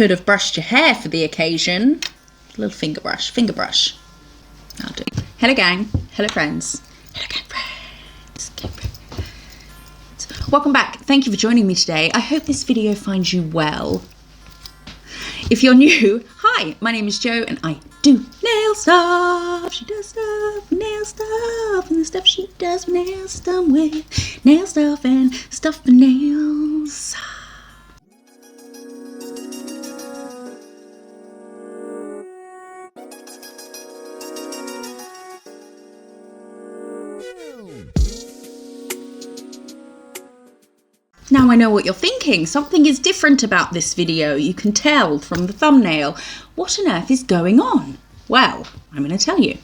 could have brushed your hair for the occasion. A little finger brush. I'll do. Hello gang, hello friends. Hello gang friends. Welcome back. Thank you for joining me today. I hope this video finds you well. If you're new, hi, my name is Jo and I do nail stuff. She does stuff, nail stuff, and the stuff she does with nails done with nail stuff and stuff for nails. Now I know what you're thinking. Something is different about this video. You can tell from the thumbnail. What on earth is going on? Well, I'm going to tell you.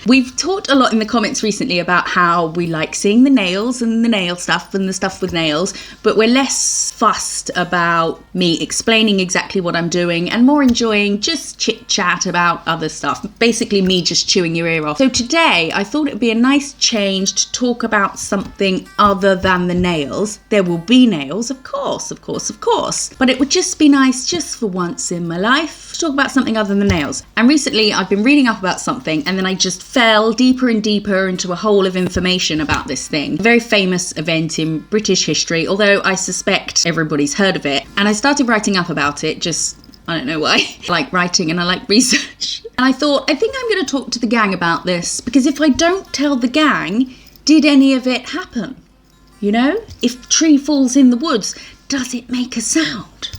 We've talked a lot in the comments recently about how we like seeing the nails and the nail stuff and the stuff with nails, but we're less fussed about me explaining exactly what I'm doing and more enjoying just chit chat about other stuff. Basically me just chewing your ear off. So today I thought it'd be a nice change to talk about something other than the nails. There will be nails, of course, but it would just be nice just for once in my life to talk about something other than nails. And recently I've been reading up about something and then I just fell deeper and deeper into a hole of information about this thing. A very famous event in British history, although I suspect everybody's heard of it. And I started writing up about it, just, I don't know why. I like writing and I like research. And I thought, I think I'm going to talk to the gang about this, because if I don't tell the gang, did any of it happen? You know, if a tree falls in the woods, does it make a sound?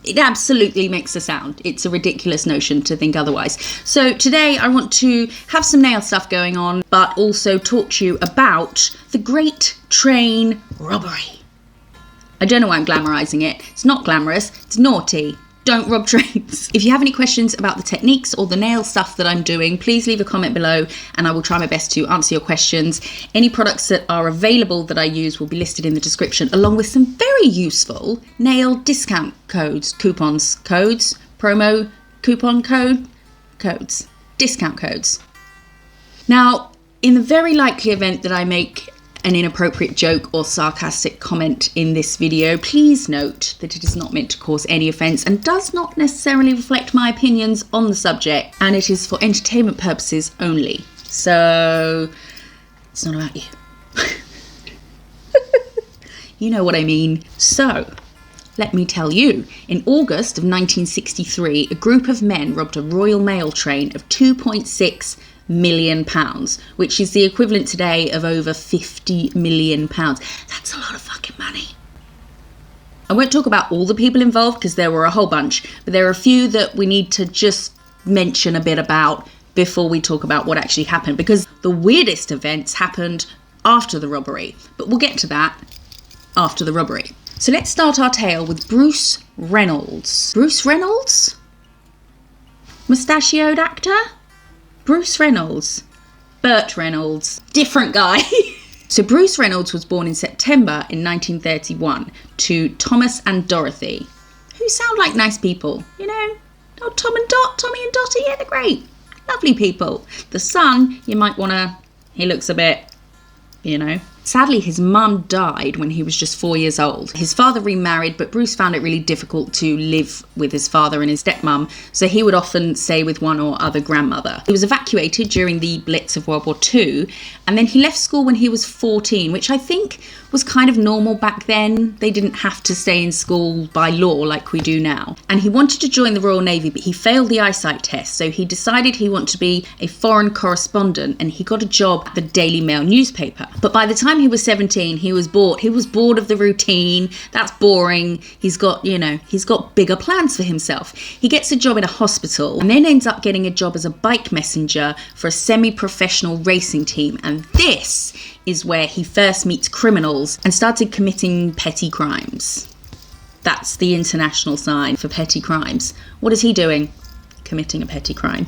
It absolutely makes a sound. It's a ridiculous notion to think otherwise. So today I want to have some nail stuff going on, but also talk to you about the Great Train Robbery. I don't know why I'm glamorizing it. It's not glamorous, it's naughty. Don't rob trains. If you have any questions about the techniques or the nail stuff that I'm doing, please leave a comment below and I will try my best to answer your questions. Any products that are available that I use will be listed in the description, along with some very useful nail discount codes, promo coupon codes, discount codes. Now, in the very likely event that I make an inappropriate joke or sarcastic comment in this video, please note that it is not meant to cause any offence and does not necessarily reflect my opinions on the subject, and it is for entertainment purposes only. So it's not about you. You know what I mean. So let me tell you, in August of 1963, a group of men robbed a Royal Mail train of £2.6 million, which is the equivalent today of over £50 million. That's a lot of fucking money. I won't talk about all the people involved because there were a whole bunch, but there are a few that we need to just mention a bit about before we talk about what actually happened, because the weirdest events happened after the robbery, but we'll get to that after the robbery. So let's start our tale with Bruce Reynolds. Bruce Reynolds? Mustachioed actor? Bruce Reynolds. Burt Reynolds. Different guy. So Bruce Reynolds was born in September in 1931 to Thomas and Dorothy, who sound like nice people, you know? Oh, Tommy and Dotty, yeah, they're great. Lovely people. The son, you might want to, he looks a bit, you know. Sadly, his mum died when he was just 4 years old. His father remarried, but Bruce found it really difficult to live with his father and his stepmum, so he would often stay with one or other grandmother. He was evacuated during the Blitz of World War II, and then he left school when he was 14, which I think was kind of normal back then. They didn't have to stay in school by law like we do now. And he wanted to join the Royal Navy, but he failed the eyesight test, so he decided he wanted to be a foreign correspondent, and he got a job at the Daily Mail newspaper. But by the time he was 17, he was bored. He was bored of the routine. That's boring. He's got, you know, he's got bigger plans for himself. He gets a job in a hospital and then ends up getting a job as a bike messenger for a semi-professional racing team. And this is where he first meets criminals and started committing petty crimes. That's the international sign for petty crimes. What is he doing? Committing a petty crime.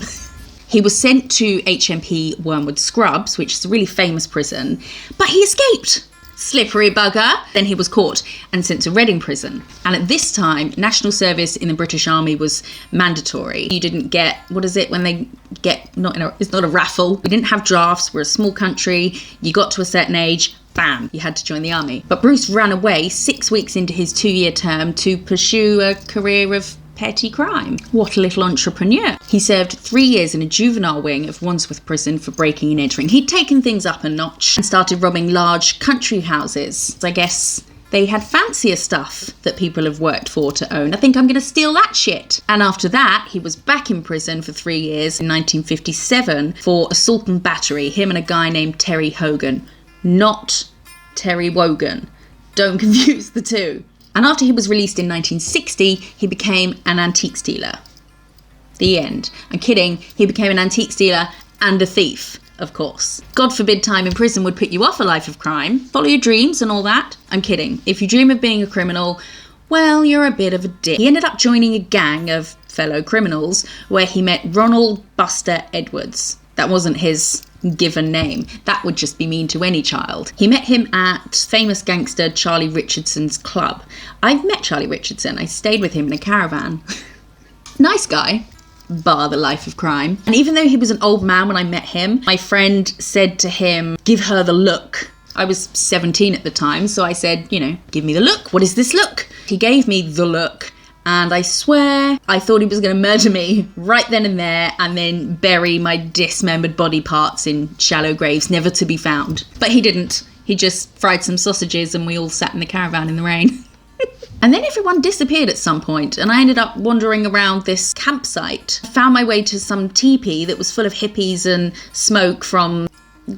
He was sent to HMP Wormwood Scrubs, which is a really famous prison, but he escaped. Slippery bugger. Then he was caught and sent to Reading Prison. And at this time, national service in the British Army was mandatory. You didn't get, what is it when they get, it's not a raffle. We didn't have drafts. We're a small country. You got to a certain age, bam, you had to join the army. But Bruce ran away 6 weeks into his 2-year term to pursue a career of petty crime. What a little entrepreneur. He served 3 years in a juvenile wing of Wandsworth Prison for breaking and entering. He'd taken things up a notch and started robbing large country houses. I guess they had fancier stuff that people have worked for to own. I think I'm going to steal that shit. And after that, he was back in prison for 3 years in 1957 for assault and battery. Him and a guy named Terry Hogan. Not Terry Wogan. Don't confuse the two. And after he was released in 1960, he became an antique stealer. The end. I'm kidding. He became an antique stealer and a thief. Of course. God forbid time in prison would put you off a life of crime. Follow your dreams and all that. I'm kidding. If you dream of being a criminal, well, you're a bit of a dick. He ended up joining a gang of fellow criminals where he met Ronald Buster Edwards. That wasn't his given name. That would just be mean to any child. He met him at famous gangster Charlie Richardson's club. I've met Charlie Richardson. I stayed with him in a caravan. Nice guy. Bar the life of crime. And even though he was an old man when I met him, my friend said to him, give her the look. I was 17 at the time, so I said, you know, give me the look. What is this look? He gave me the look, and I swear I thought he was going to murder me right then and there and then bury my dismembered body parts in shallow graves never to be found. But he didn't. He just fried some sausages and we all sat in the caravan in the rain. And then everyone disappeared at some point, and I ended up wandering around this campsite. I found my way to some teepee that was full of hippies and smoke from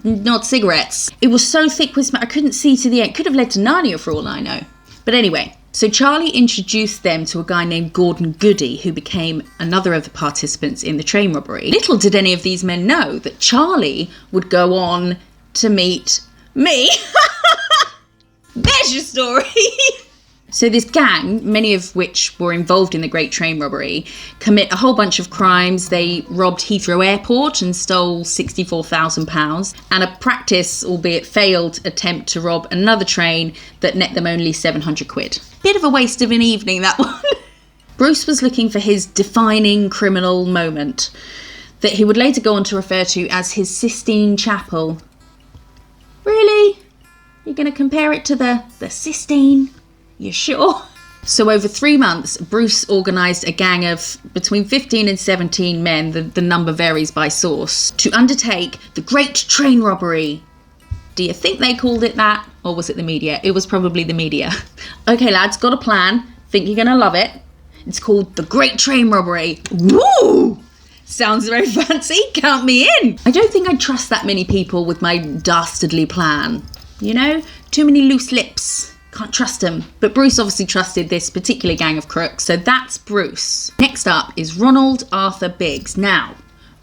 not cigarettes. It was so thick with smoke I couldn't see to the end. Could have led to Narnia for all I know. But anyway, so Charlie introduced them to a guy named Gordon Goody, who became another of the participants in the train robbery. Little did any of these men know that Charlie would go on to meet me. There's your story. So this gang, many of which were involved in the Great Train Robbery, commit a whole bunch of crimes. They robbed Heathrow Airport and stole £64,000, and a practice, albeit failed, attempt to rob another train that net them only 700 quid. Bit of a waste of an evening, that one. Bruce was looking for his defining criminal moment that he would later go on to refer to as his Sistine Chapel. Really? You're going to compare it to the Sistine? You sure? So over 3 months, Bruce organised a gang of between 15 and 17 men, the number varies by source, to undertake the Great Train Robbery. Do you think they called it that? Or was it the media? It was probably the media. Okay, lads, got a plan. Think you're going to love it. It's called the Great Train Robbery. Woo! Sounds very fancy. Count me in. I don't think I'd trust that many people with my dastardly plan. You know, too many loose lips. Can't trust him. But Bruce obviously trusted this particular gang of crooks, so that's Bruce. Next up is Ronald Arthur Biggs. Now,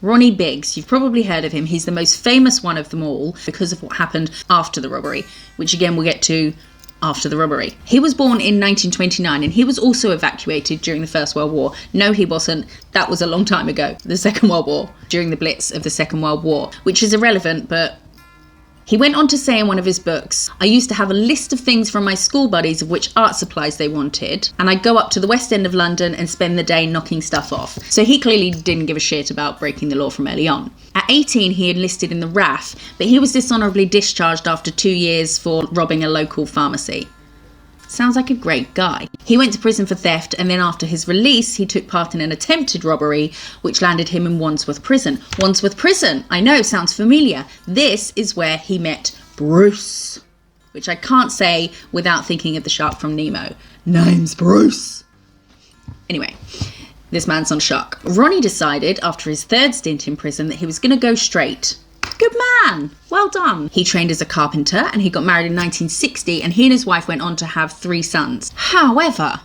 Ronnie Biggs, you've probably heard of him. He's the most famous one of them all because of what happened after the robbery, which again we'll get to after the robbery. He was born in 1929 and he was also evacuated during the First World War. No, he wasn't. That was a long time ago. The Second World War, during the Blitz of the Second World War, which is irrelevant, but he went on to say in one of his books, I used to have a list of things from my school buddies of which art supplies they wanted, and I'd go up to the West End of London and spend the day knocking stuff off. So he clearly didn't give a shit about breaking the law from early on. At 18, he enlisted in the RAF, but he was dishonourably discharged after 2 years for robbing a local pharmacy. Sounds like a great guy. He went to prison for theft, and then after his release, he took part in an attempted robbery, which landed him in Wandsworth Prison. Wandsworth Prison, I know, sounds familiar. This is where he met Bruce, which I can't say without thinking of the shark from Nemo. Name's Bruce. Anyway, this man's on shock. Ronnie decided, after his third stint in prison, that he was going to go straight. Good man. Well done. He trained as a carpenter and he got married in 1960, and he and his wife went on to have 3 sons. However,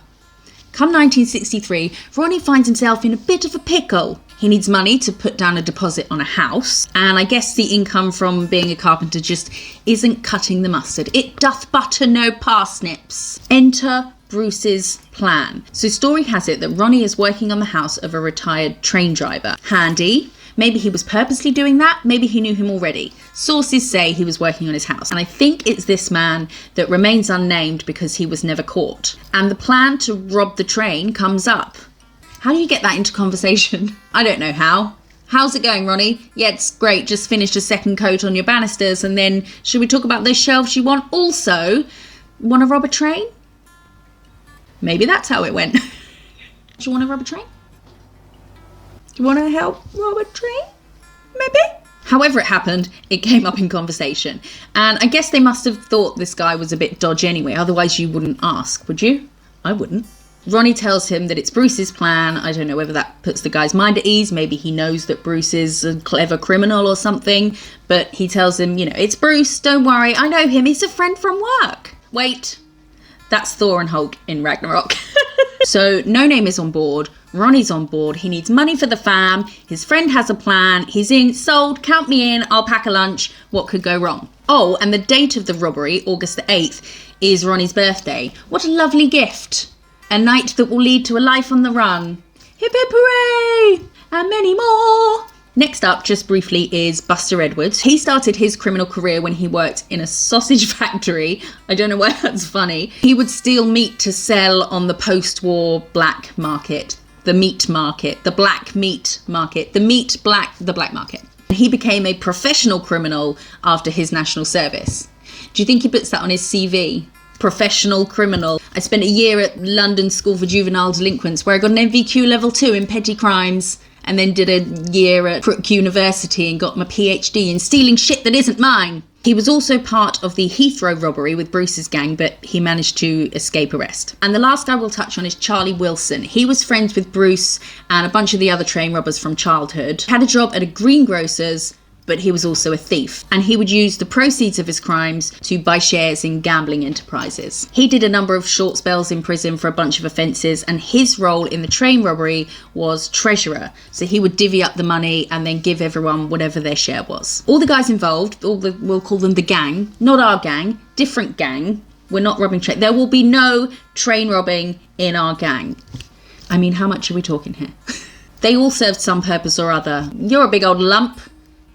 come 1963, Ronnie finds himself in a bit of a pickle. He needs money to put down a deposit on a house, and I guess the income from being a carpenter just isn't cutting the mustard. It doth butter no parsnips. Enter Bruce's plan. So story has it that Ronnie is working on the house of a retired train driver. Handy. Maybe he was purposely doing that. Maybe he knew him already. Sources say he was working on his house. And I think it's this man that remains unnamed because he was never caught. And the plan to rob the train comes up. How do you get that into conversation? I don't know how. How's it going, Ronnie? Yeah, it's great. Just finished a second coat on your banisters. And then should we talk about those shelves you want? Also, want to rob a train? Maybe that's how it went. Do you want to rob a train? Do you want to help rob a train? Maybe? However it happened, it came up in conversation. And I guess they must have thought this guy was a bit dodgy anyway, otherwise you wouldn't ask, would you? I wouldn't. Ronnie tells him that it's Bruce's plan. I don't know whether that puts the guy's mind at ease. Maybe he knows that Bruce is a clever criminal or something. But he tells him, you know, it's Bruce, don't worry, I know him, he's a friend from work. Wait, that's Thor and Hulk in Ragnarok. So No Name is on board, Ronnie's on board, he needs money for the fam, his friend has a plan, he's in, sold, count me in, I'll pack a lunch, what could go wrong? Oh, and the date of the robbery, August the 8th, is Ronnie's birthday. What a lovely gift. A night that will lead to a life on the run. Hip hip hooray! And many more. Next up, just briefly, is Buster Edwards. He started his criminal career when he worked in a sausage factory. I don't know why that's funny. He would steal meat to sell on the post-war black market. The meat market. The black meat market. The black market. He became a professional criminal after his national service. Do you think he puts that on his CV? Professional criminal. I spent a year at London School for Juvenile Delinquents where I got an MVQ level 2 in petty crimes and then did a year at Crook University and got my PhD in stealing shit that isn't mine. He was also part of the Heathrow robbery with Bruce's gang, but he managed to escape arrest. And the last guy we'll touch on is Charlie Wilson. He was friends with Bruce and a bunch of the other train robbers from childhood. Had a job at a greengrocer's, but he was also a thief, and he would use the proceeds of his crimes to buy shares in gambling enterprises. He did a number of short spells in prison for a bunch of offences, and his role in the train robbery was treasurer. So he would divvy up the money and then give everyone whatever their share was. All the guys involved, we'll call them the gang, not our gang, different gang. We're not robbing train. There will be no train robbing in our gang. I mean, how much are we talking here? They all served some purpose or other. You're a big old lump.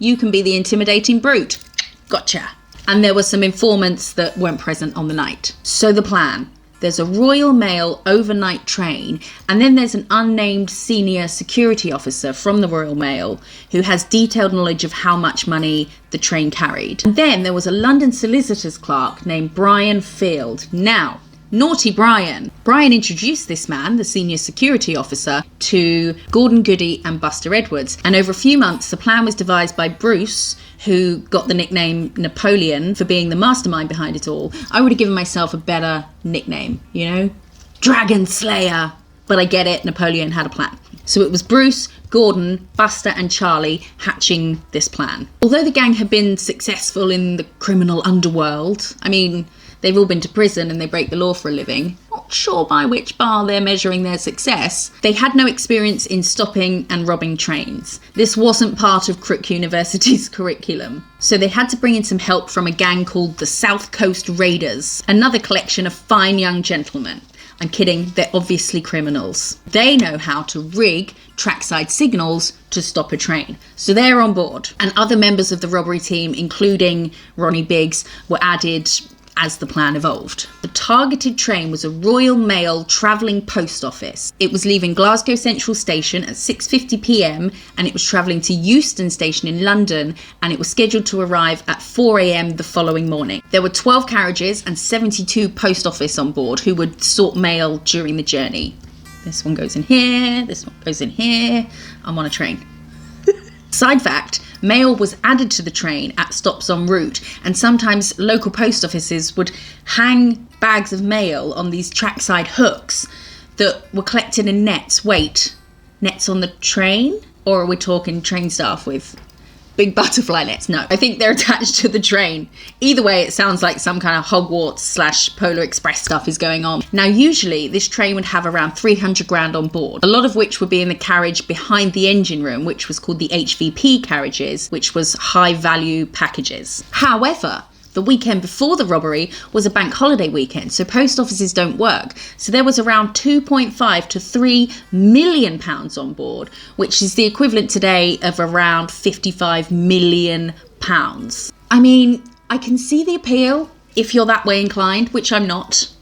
You can be the intimidating brute. Gotcha. And there were some informants that weren't present on the night. So the plan. There's a Royal Mail overnight train, and then there's an unnamed senior security officer from the Royal Mail who has detailed knowledge of how much money the train carried. And then there was a London solicitor's clerk named Brian Field. Now, naughty Brian. Brian introduced this man, the senior security officer, to Gordon Goody and Buster Edwards. And over a few months, the plan was devised by Bruce, who got the nickname Napoleon for being the mastermind behind it all. I would have given myself a better nickname, you know? Dragon Slayer. But I get it, Napoleon had a plan. So it was Bruce, Gordon, Buster and Charlie hatching this plan. Although the gang had been successful in the criminal underworld, I mean, they've all been to prison and they break the law for a living. Not sure by which bar they're measuring their success. They had no experience in stopping and robbing trains. This wasn't part of Crook University's curriculum. So they had to bring in some help from a gang called the South Coast Raiders, another collection of fine young gentlemen. I'm kidding, they're obviously criminals. They know how to rig trackside signals to stop a train. So they're on board. And other members of the robbery team, including Ronnie Biggs, were added as the plan evolved. The targeted train was a Royal Mail travelling post office. It was leaving Glasgow Central Station at 6:50 p.m. and it was travelling to Euston Station in London, and it was scheduled to arrive at 4 a.m. the following morning. There were 12 carriages and 72 post office on board who would sort mail during the journey. This one goes in here, this one goes in here. I'm on a train. Side fact, mail was added to the train at stops en route, and sometimes local post offices would hang bags of mail on these trackside hooks that were collected in nets. Wait, nets on the train? Or are we talking train staff with big butterfly nets? No, I think they're attached to the train. Either way, it sounds like some kind of Hogwarts / Polar Express stuff is going on. Now, usually this train would have around 300 grand on board, a lot of which would be in the carriage behind the engine room, which was called the HVP carriages, which was high value packages. However, the weekend before the robbery was a bank holiday weekend, so post offices don't work. So there was around 2.5 to 3 million pounds on board, which is the equivalent today of around 55 million pounds. I mean, I can see the appeal if you're that way inclined, which I'm not.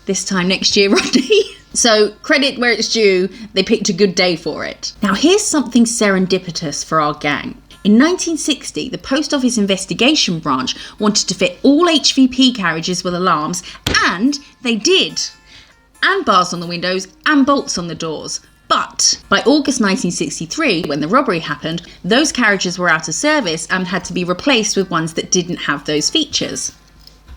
This time next year, Rodney. So credit where it's due, they picked a good day for it. Now here's something serendipitous for our gang. In 1960, the Post Office Investigation Branch wanted to fit all HVP carriages with alarms, and they did. and bars on the windows and bolts on the doors. But by August 1963, when the robbery happened, those carriages were out of service and had to be replaced with ones that didn't have those features.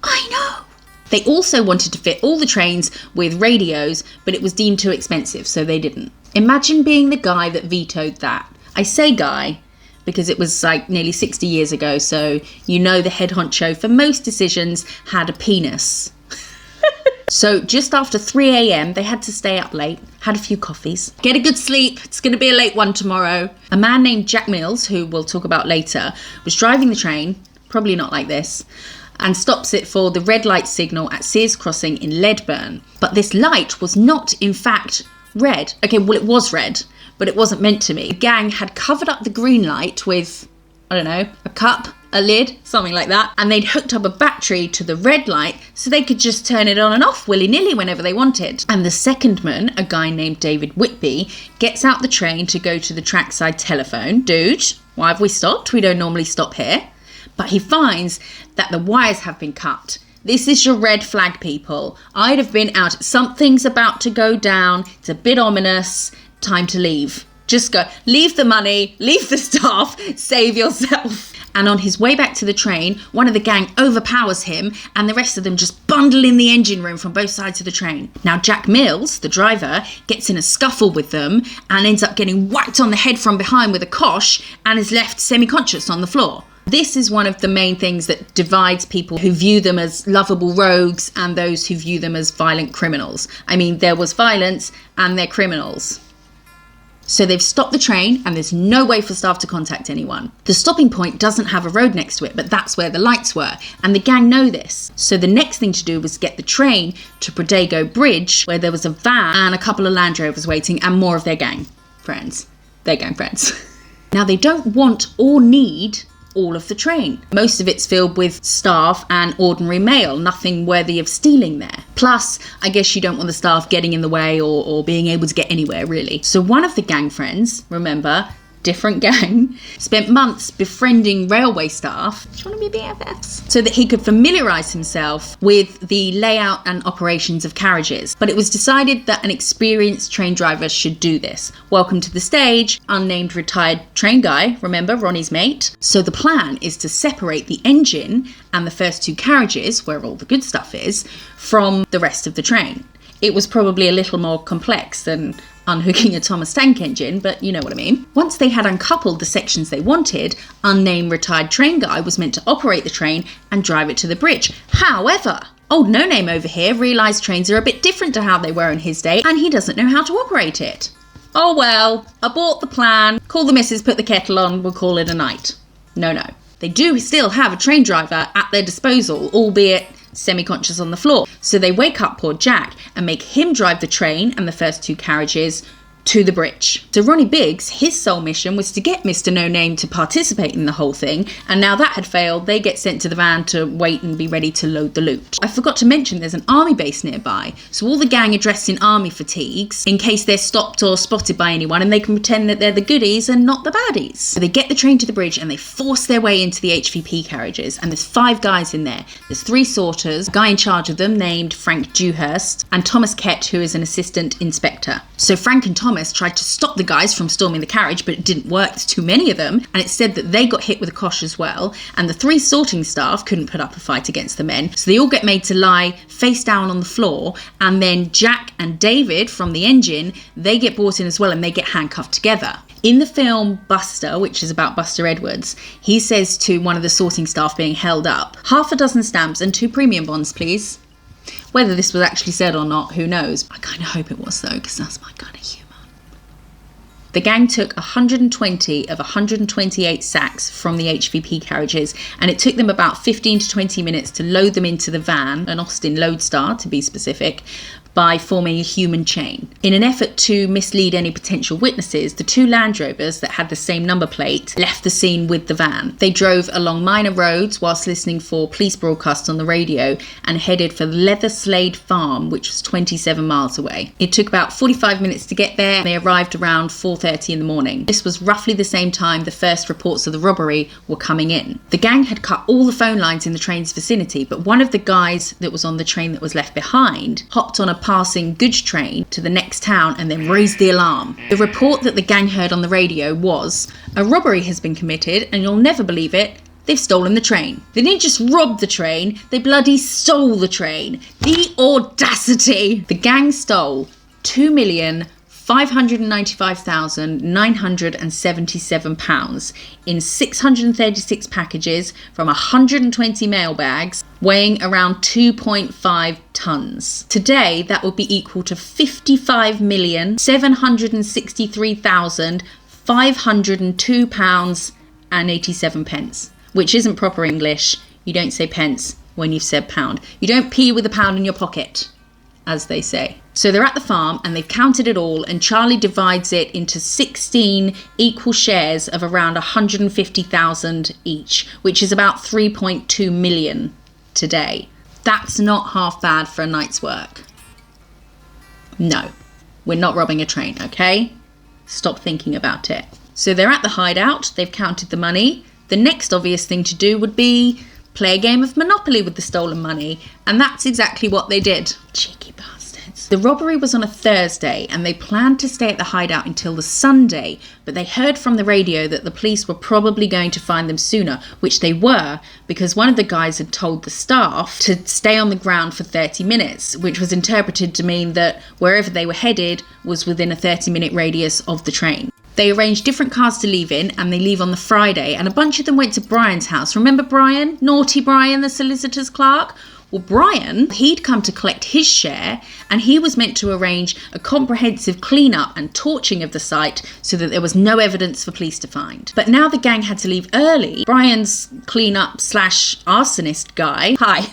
I know! They also wanted to fit all the trains with radios, but it was deemed too expensive, so they didn't. Imagine being the guy that vetoed that. I say guy because it was like nearly 60 years ago, so you know the head honcho for most decisions had a penis. So just after 3 a.m, they had to stay up late, had a few coffees, get a good sleep, it's going to be a late one tomorrow. A man named Jack Mills, who we'll talk about later, was driving the train, probably not like this, and stops it for the red light signal at Sears Crossing in Leadburn. But this light was not, in fact, red. Okay, well, it was red, but it wasn't meant to be. The gang had covered up the green light with, I don't know, a cup, a lid, something like that, and they'd hooked up a battery to the red light so they could just turn it on and off willy-nilly whenever they wanted. And the second man, a guy named David Whitby, gets out the train to go to the trackside telephone. Dude, why have we stopped? We don't normally stop here. But he finds that the wires have been cut. This is your red flag, people. I'd have been out. Something's about to go down. It's a bit ominous. Time to leave. Just go. Leave the money. Leave the staff. Save yourself. And on his way back to the train, one of the gang overpowers him and the rest of them just bundle in the engine room from both sides of the train. Now Jack Mills, the driver, gets in a scuffle with them and ends up getting whacked on the head from behind with a kosh and is left semi-conscious on the floor. This is one of the main things that divides people who view them as lovable rogues and those who view them as violent criminals. I mean, there was violence and they're criminals. So they've stopped the train and there's no way for staff to contact anyone. The stopping point doesn't have a road next to it, but that's where the lights were. And the gang know this. So the next thing to do was get the train to Protego Bridge, where there was a van and a couple of Land Rovers waiting and more of their gang friends. Their gang friends. Now they don't want or need all of the train. Most of it's filled with staff and ordinary mail, nothing worthy of stealing there. Plus, I guess you don't want the staff getting in the way or being able to get anywhere, really. So one of the gang friends, remember, different gang, spent months befriending railway staff, do you want to be BFFs? So that he could familiarise himself with the layout and operations of carriages. But it was decided that an experienced train driver should do this. Welcome to the stage, unnamed retired train guy, remember, Ronnie's mate. So the plan is to separate the engine and the first two carriages, where all the good stuff is, from the rest of the train. It was probably a little more complex than unhooking a Thomas Tank Engine, but you know what I mean. Once they had uncoupled the sections they wanted, unnamed retired train guy was meant to operate the train and drive it to the bridge. However, old No Name over here realised trains are a bit different to how they were in his day, and he doesn't know how to operate it. Oh well, abort the plan, call the missus, put the kettle on, we'll call it a night. No. They do still have a train driver at their disposal, albeit semi-conscious on the floor. So they wake up poor Jack and make him drive the train and the first two carriages to the bridge. So Ronnie Biggs, his sole mission was to get Mr. No Name to participate in the whole thing, and now that had failed, they get sent to the van to wait and be ready to load the loot. I forgot to mention there's an army base nearby, so all the gang are dressed in army fatigues in case they're stopped or spotted by anyone, and they can pretend that they're the goodies and not the baddies. So they get the train to the bridge and they force their way into the HVP carriages, and there's 5 guys in there. There's 3 sorters, a guy in charge of them named Frank Dewhurst, and Thomas Kett, who is an assistant inspector. So Frank and Thomas tried to stop the guys from storming the carriage, but it didn't work. There's too many of them, and it said that they got hit with a kosh as well, and the 3 sorting staff couldn't put up a fight against the men, so they all get made to lie face down on the floor, and then Jack and David from the engine, they get brought in as well, and they get handcuffed together. In the film Buster, which is about Buster Edwards, he says to one of the sorting staff being held up, 6 stamps and 2 premium bonds, please. Whether this was actually said or not, who knows? I kind of hope it was, though, because that's my kind of humour. The gang took 120 of 128 sacks from the HVP carriages, and it took them about 15 to 20 minutes to load them into the van, an Austin Lodestar to be specific, by forming a human chain. In an effort to mislead any potential witnesses, the 2 Land Rovers that had the same number plate left the scene with the van. They drove along minor roads whilst listening for police broadcasts on the radio and headed for Leather Slade Farm, which was 27 miles away. It took about 45 minutes to get there. They arrived around 4:30 in the morning. This was roughly the same time the first reports of the robbery were coming in. The gang had cut all the phone lines in the train's vicinity, but one of the guys that was on the train that was left behind hopped on a passing goods train to the next town and then raised the alarm. The report that the gang heard on the radio was, "A robbery has been committed and you'll never believe it, they've stolen the train." They didn't just rob the train, they bloody stole the train. The audacity! The gang stole £2,595,977 in 636 packages from 120 mail bags, weighing around 2.5 tonnes. Today, that would be equal to £55,763,502.87, which isn't proper English. You don't say pence when you've said pound. You don't pee with a pound in your pocket, as they say. So they're at the farm and they've counted it all, and Charlie divides it into 16 equal shares of around 150,000 each, which is about 3.2 million today. That's not half bad for a night's work. No, we're not robbing a train, okay? Stop thinking about it. So they're at the hideout, they've counted the money. The next obvious thing to do would be play a game of Monopoly with the stolen money, and that's exactly what they did. Cheeky bastards. The robbery was on a Thursday, and they planned to stay at the hideout until the Sunday, but they heard from the radio that the police were probably going to find them sooner, which they were, because one of the guys had told the staff to stay on the ground for 30 minutes, which was interpreted to mean that wherever they were headed was within a 30-minute radius of the train. They arranged different cars to leave in, and they leave on the Friday, and a bunch of them went to Brian's house. Remember Brian? Naughty Brian, the solicitor's clerk? Well, Brian, he'd come to collect his share, and he was meant to arrange a comprehensive clean-up and torching of the site so that there was no evidence for police to find. But now the gang had to leave early. Brian's clean-up / arsonist guy, "Hi,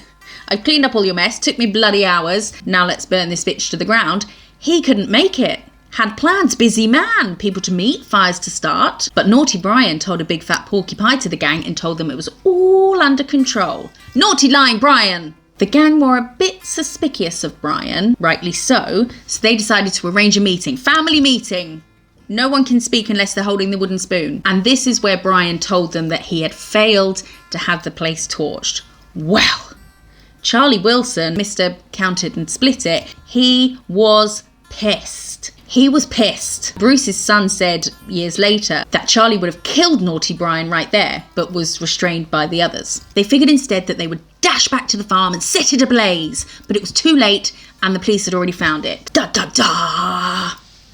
I've cleaned up all your mess, took me bloody hours, now let's burn this bitch to the ground." He couldn't make it. Had plans, busy man, people to meet, fires to start. But naughty Brian told a big fat porky pie to the gang and told them it was all under control. Naughty lying Brian! The gang were a bit suspicious of Brian, rightly so they decided to arrange a meeting, family meeting. No one can speak unless they're holding the wooden spoon. And this is where Brian told them that he had failed to have the place torched. Well, Charlie Wilson, Mr. Count It and Split It, he was pissed. He was pissed. Bruce's son said years later that Charlie would have killed naughty Brian right there, but was restrained by the others. They figured instead that they would dash back to the farm and set it ablaze, but it was too late and the police had already found it. Da da da!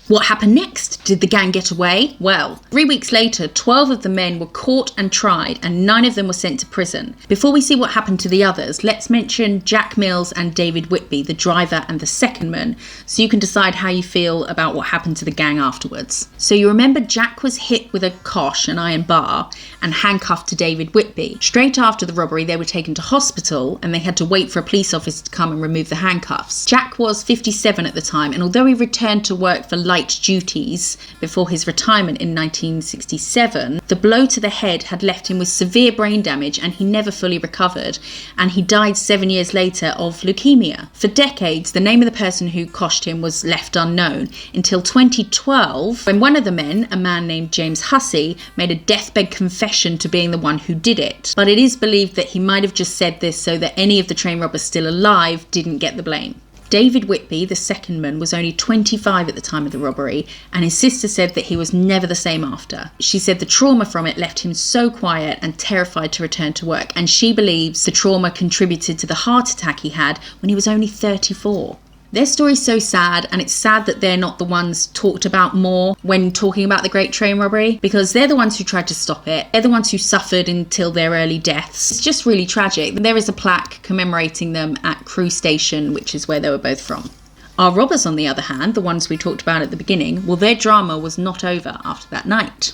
What happened next? Did the gang get away? Well, 3 weeks later, 12 of the men were caught and tried, and 9 of them were sent to prison. Before we see what happened to the others, let's mention Jack Mills and David Whitby, the driver and the secondman, so you can decide how you feel about what happened to the gang afterwards. So you remember Jack was hit with a kosh, an iron bar, and handcuffed to David Whitby. Straight after the robbery, they were taken to hospital, and they had to wait for a police officer to come and remove the handcuffs. Jack was 57 at the time, and although he returned to work for light duties before his retirement in 1967, the blow to the head had left him with severe brain damage and he never fully recovered, and he died 7 years later of leukemia. For decades, the name of the person who koshed him was left unknown until 2012, when one of the men, a man named James Hussey, made a deathbed confession to being the one who did it. But it is believed that he might have just said this so that any of the train robbers still alive didn't get the blame. David Whitby, the secondman, was only 25 at the time of the robbery, and his sister said that he was never the same after. She said the trauma from it left him so quiet and terrified to return to work, and she believes the trauma contributed to the heart attack he had when he was only 34. Their story's so sad, and it's sad that they're not the ones talked about more when talking about the Great Train Robbery, because they're the ones who tried to stop it. They're the ones who suffered until their early deaths. It's just really tragic. There is a plaque commemorating them at Crewe Station, which is where they were both from. Our robbers, on the other hand, the ones we talked about at the beginning, well, their drama was not over after that night.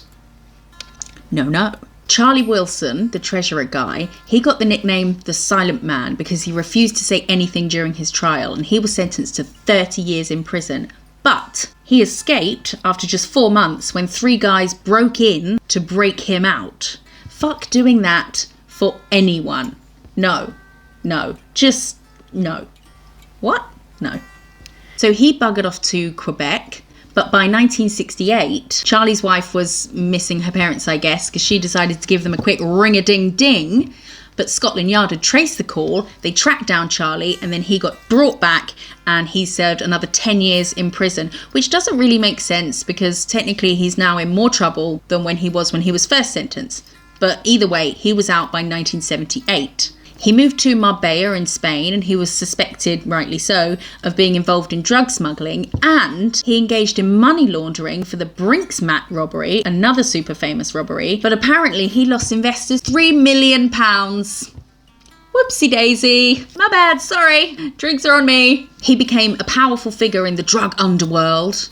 No. Charlie Wilson, the treasurer guy, he got the nickname the Silent Man because he refused to say anything during his trial, and he was sentenced to 30 years in prison. But he escaped after just 4 months when 3 guys broke in to break him out. Fuck doing that for anyone. No. Just no. What? No. So he buggered off to Quebec. But by 1968, Charlie's wife was missing her parents, I guess, because she decided to give them a quick ring-a-ding-ding. But Scotland Yard had traced the call, they tracked down Charlie, and then he got brought back and he served another 10 years in prison, which doesn't really make sense because technically he's now in more trouble than when he was first sentenced. But either way, he was out by 1978. He moved to Marbella in Spain and he was suspected, rightly so, of being involved in drug smuggling, and he engaged in money laundering for the Brink's-Mat robbery, another super famous robbery, but apparently he lost investors £3 million. Whoopsie daisy. My bad, sorry. Drinks are on me. He became a powerful figure in the drug underworld.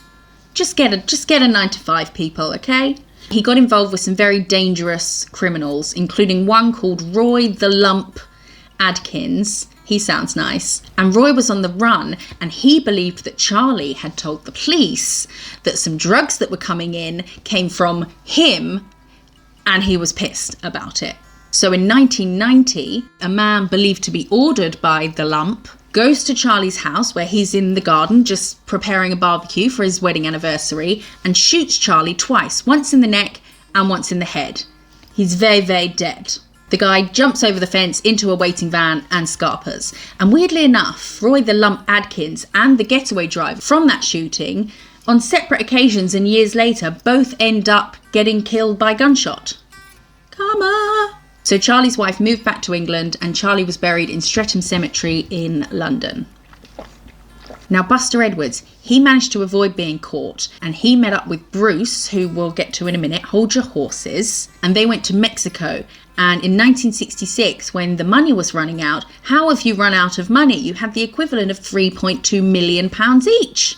Just get a 9 to 5, people, okay? He got involved with some very dangerous criminals, including one called Roy the Lump Adkins. He sounds nice. And Roy was on the run, and he believed that Charlie had told the police that some drugs that were coming in came from him, and he was pissed about it. So in 1990, a man believed to be ordered by the Lump goes to Charlie's house where he's in the garden just preparing a barbecue for his wedding anniversary and shoots Charlie twice, once in the neck and once in the head. He's very, very dead. The guy jumps over the fence into a waiting van and scarpers. And weirdly enough, Roy the Lump Adkins and the getaway driver from that shooting, on separate occasions and years later, both end up getting killed by gunshot. Karma! So Charlie's wife moved back to England and Charlie was buried in Streatham Cemetery in London. Now Buster Edwards, he managed to avoid being caught and he met up with Bruce, who we'll get to in a minute, hold your horses, and they went to Mexico. And in 1966, when the money was running out, how have you run out of money? You had the equivalent of £3.2 million each.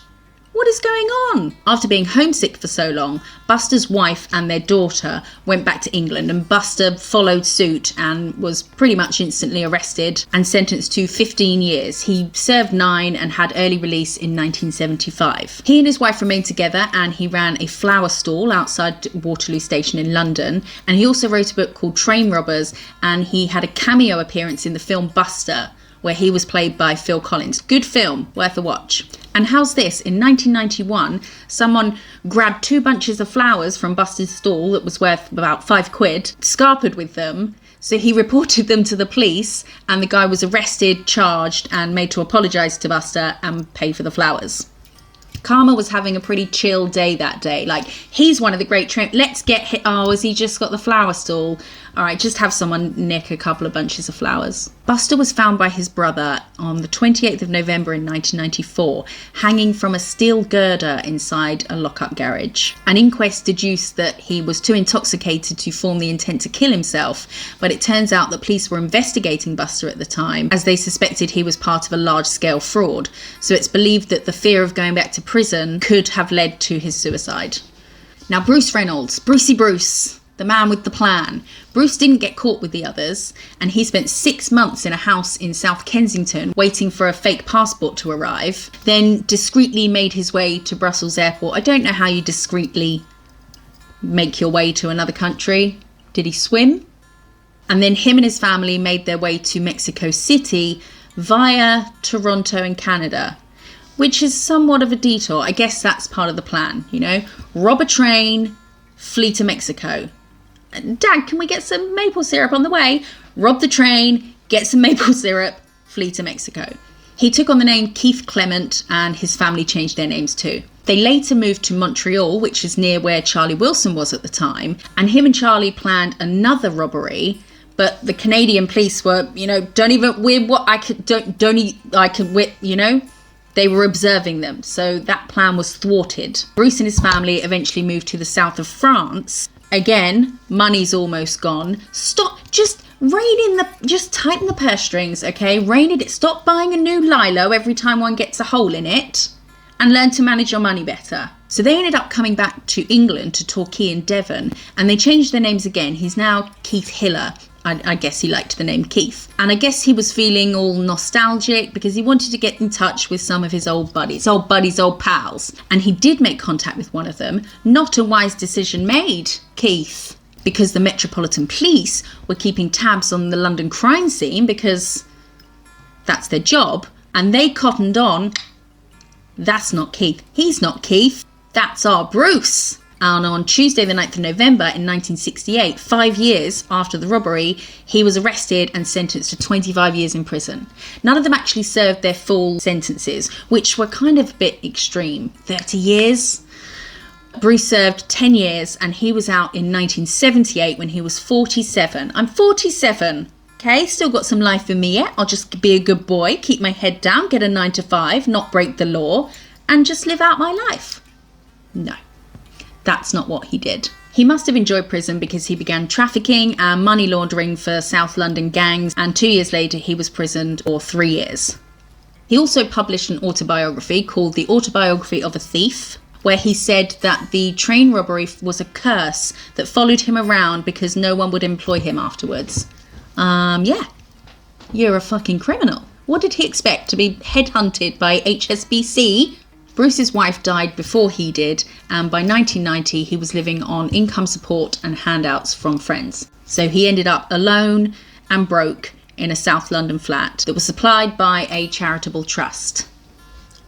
What is going on? After being homesick for so long, Buster's wife and their daughter went back to England and Buster followed suit and was pretty much instantly arrested and sentenced to 15 years. He served 9 and had early release in 1975. He and his wife remained together and he ran a flower stall outside Waterloo Station in London, and he also wrote a book called Train Robbers, and he had a cameo appearance in the film Buster, where he was played by Phil Collins. Good film, worth a watch. And how's this? In 1991, someone grabbed 2 bunches of flowers from Buster's stall that was worth about £5, scarpered with them. So he reported them to the police and the guy was arrested, charged and made to apologise to Buster and pay for the flowers. Karma was having a pretty chill day that day. Like, he's one of the great let's get hit. Oh, has he just got the flower stall? All right, just have someone nick a couple of bunches of flowers. Buster was found by his brother on the 28th of November in 1994, hanging from a steel girder inside a lock-up garage. An inquest deduced that he was too intoxicated to form the intent to kill himself, but it turns out that police were investigating Buster at the time, as they suspected he was part of a large-scale fraud. So it's believed that the fear of going back to prison could have led to his suicide. Now, Bruce Reynolds, Brucey Bruce, the man with the plan. Bruce didn't get caught with the others, and he spent 6 months in a house in South Kensington waiting for a fake passport to arrive, then discreetly made his way to Brussels Airport. I don't know how you discreetly make your way to another country. Did he swim? And then him and his family made their way to Mexico City via Toronto in Canada, which is somewhat of a detour. I guess that's part of the plan, you know? Rob a train, flee to Mexico. Dad, can we get some maple syrup on the way? Rob the train, get some maple syrup, flee to Mexico. He took on the name Keith Clement and his family changed their names too. They later moved to Montreal, which is near where Charlie Wilson was at the time, and him and Charlie planned another robbery, but the Canadian police were, you know, they were observing them, so that plan was thwarted. Bruce and his family eventually moved to the south of France. Again, money's almost gone. Just tighten the purse strings, okay? Rein it. Stop buying a new Lilo every time one gets a hole in it, and learn to manage your money better. So they ended up coming back to England, to Torquay in Devon, and they changed their names again. He's now Keith Hiller. I guess he liked the name Keith. And I guess he was feeling all nostalgic because he wanted to get in touch with some of his old pals. And he did make contact with one of them. Not a wise decision made, Keith, because the Metropolitan Police were keeping tabs on the London crime scene because that's their job. And they cottoned on, that's not Keith. He's not Keith. That's our Bruce. And on Tuesday the 9th of November in 1968, 5 years after the robbery, he was arrested and sentenced to 25 years in prison. None of them actually served their full sentences, which were kind of a bit extreme. 30 years? Bruce served 10 years and he was out in 1978 when he was 47. I'm 47. Okay, still got some life in me yet. I'll just be a good boy, keep my head down, get a 9 to 5, not break the law, and just live out my life. No, that's not what he did. He must have enjoyed prison because he began trafficking and money laundering for South London gangs, and 2 years later he was prisoned for 3 years. He also published an autobiography called The Autobiography of a Thief, where he said that the train robbery was a curse that followed him around because no one would employ him afterwards. Yeah, you're a fucking criminal. What did he expect, to be headhunted by HSBC? Bruce's wife died before he did, and by 1990 he was living on income support and handouts from friends. So he ended up alone and broke in a South London flat that was supplied by a charitable trust.